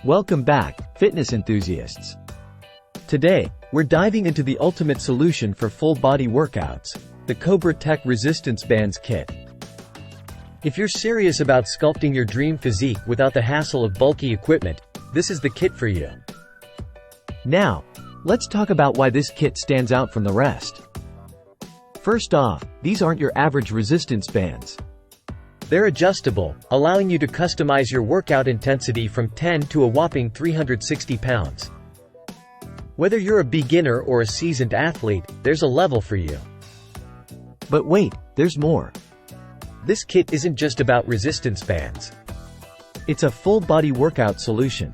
Welcome back, fitness enthusiasts. Today, we're diving into the ultimate solution for full-body workouts, the Cobra Tech Resistance Bands Kit. If you're serious about sculpting your dream physique without the hassle of bulky equipment, this is the kit for you. Now, let's talk about why this kit stands out from the rest. First off, these aren't your average resistance bands. They're adjustable, allowing you to customize your workout intensity from 10 to a whopping 360 pounds. Whether you're a beginner or a seasoned athlete, there's a level for you. But wait, there's more. This kit isn't just about resistance bands. It's a full-body workout solution.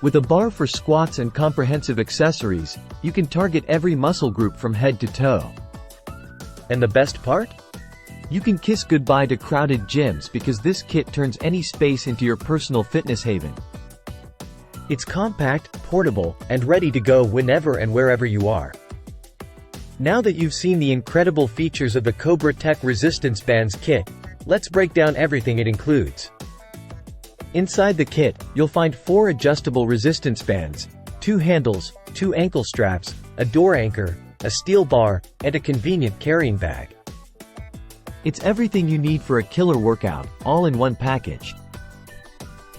With a bar for squats and comprehensive accessories, you can target every muscle group from head to toe. And the best part? You can kiss goodbye to crowded gyms because this kit turns any space into your personal fitness haven. It's compact, portable, and ready to go whenever and wherever you are. Now that you've seen the incredible features of the Cobra Tech Resistance Bands Kit, let's break down everything it includes. Inside the kit, you'll find 4 adjustable resistance bands, 2 handles, 2 ankle straps, a door anchor, a steel bar, and a convenient carrying bag. It's everything you need for a killer workout, all in one package.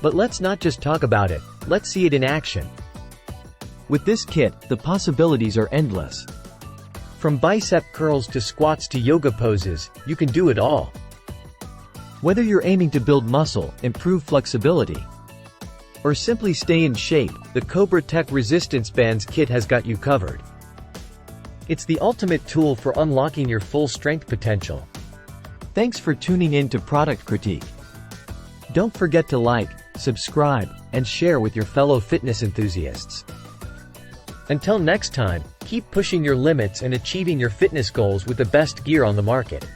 But let's not just talk about it, let's see it in action. With this kit, the possibilities are endless. From bicep curls to squats to yoga poses, you can do it all. Whether you're aiming to build muscle, improve flexibility, or simply stay in shape, the Cobra Tech Resistance Bands Kit has got you covered. It's the ultimate tool for unlocking your full strength potential. Thanks for tuning in to Product Critique. Don't forget to like, subscribe, and share with your fellow fitness enthusiasts. Until next time, keep pushing your limits and achieving your fitness goals with the best gear on the market.